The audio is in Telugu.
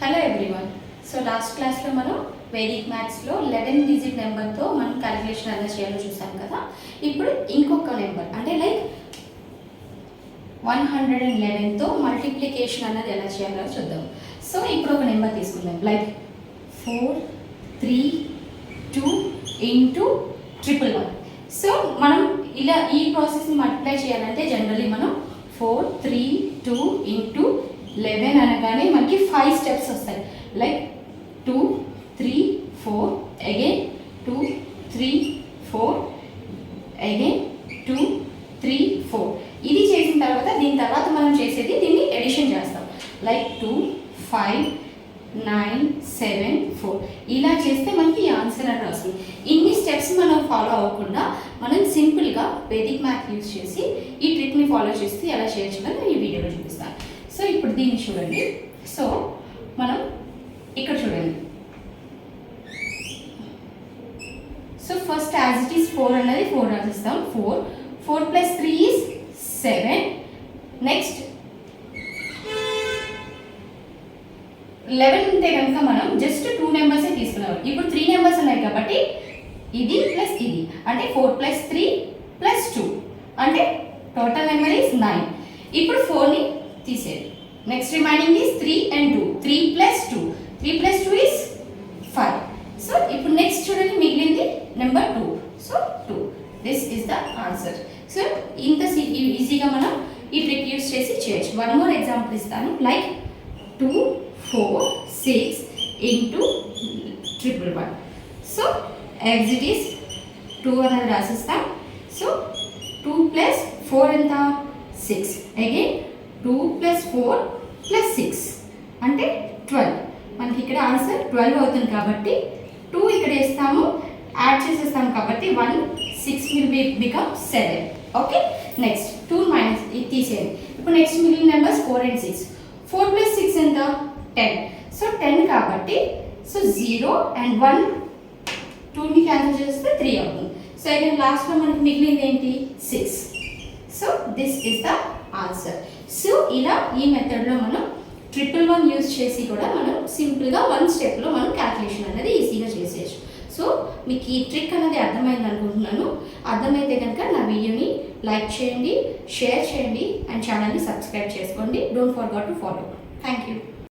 Hello everyone. సో లాస్ట్ క్లాస్లో మనం వేదిక్ మ్యాథ్స్లో 11 డిజిట్ నెంబర్తో మనం క్యాలిక్యులేషన్ ఎలా చేయాలో చూసాం కదా. ఇప్పుడు ఇంకొక నెంబర్ అంటే లైక్ 111తో మల్టిప్లికేషన్ అన్నది ఎలా చేయాలో చూద్దాం. సో ఇప్పుడు ఒక నెంబర్ తీసుకుందాం, లైక్ 432 ఇంటూ 111. సో మనం ఇలా ఈ ప్రాసెస్ని మల్టిప్లై చేయాలంటే జనరల్లీ మనం 432 ఇంటూ 11 అనగానే మనకి 5 స్టెప్స్ వస్తాయి. Like 2 3 4 again 2 3 4 again 2 3 4. ఇది చేసిన తర్వాత దీని తర్వాత మనం చేసేది దీన్ని ఎడిషన్ చేస్తాం. లైక్ 2 5 9 7 4 ఇలా చేస్తే మనకి ఆన్సర్ అని వస్తుంది. ఇన్ని స్టెప్స్ మనం ఫాలో అవ్వకుండా మనం సింపుల్గా వేదిక్ మ్యాథ్ యూజ్ చేసి ఈ ట్రిక్ని ఫాలో చేస్తే ఎలా చేయొచ్చు అని నేను ఈ వీడియోలో చూపిస్తాను. సో ఇప్పుడు దీన్ని చూడండి. సో మనం ఇక్కడ చూడండి. So first as it is 4 అనేది 4 రాసిస్తాం. 4 + 3 ఈజ్ 7. నెక్స్ట్ 11 ఉంటే కనుక మనం జస్ట్ 2 నెంబర్సే తీసుకున్నాం. ఇప్పుడు 3 నెంబర్స్ ఉన్నాయి కాబట్టి ఇది ప్లస్ ఇది అంటే 4 + 3 + 2 అంటే టోటల్ నెంబర్ ఈజ్ 9. ఇప్పుడు 4ని తీసేది. Next remaining is 3 and 2. 3 + 2. 3 + 2 is 5. So ఇప్పుడు నెక్స్ట్ చూడండి మిగిలింది number 2. So 2. This is the answer. So ఇంత ఈజీగా మనం ఈ ట్రిక్ యూస్ చేసి చేయొచ్చు. వన్ మోర్ ఎగ్జాంపుల్ ఇస్తాను. Like 2 4 6 into 111. So as it is 2 అనేది రాసిస్తాం. సో 2 + 4 ఎంత 6. అగైన్ 2 + 4 + 6 అంటే 12. మనకి ఇక్కడ ఆన్సర్ 12 అవుతుంది కాబట్టి 2 ఇక్కడ వేస్తాము, యాడ్ చేసేస్తాము కాబట్టి 1 6 will become 7. Okay, next 2 minus ఇది తీసేయండి. ఇప్పుడు నెక్స్ట్ మిగిలిన నెంబర్స్ 4 and 6. 4 + 6 ఎంత 10. సో 10 కాబట్టి సో 0 and 1 2ని క్యాన్సిల్ చేస్తే 3 అవుతుంది. సో అగైన్ లాస్ట్లో మనకి మిగిలింది ఏంటి 6. So this is the answer. So ఇలా ఈ మెథడ్లో మనం 111 యూజ్ చేసి కూడా మనం సింపుల్గా 1 స్టెప్లో మనం క్యాల్కులేషన్ అనేది ఈజీగా చేసేయచ్చు. సో మీకు ఈ ట్రిక్ అనేది అర్థమైంది అనుకుంటున్నాను. అర్థమైతే కనుక నా వీడియోని లైక్ చేయండి, షేర్ చేయండి అండ్ ఛానల్ని సబ్స్క్రైబ్ చేసుకోండి. Don't forget to follow. Thank you.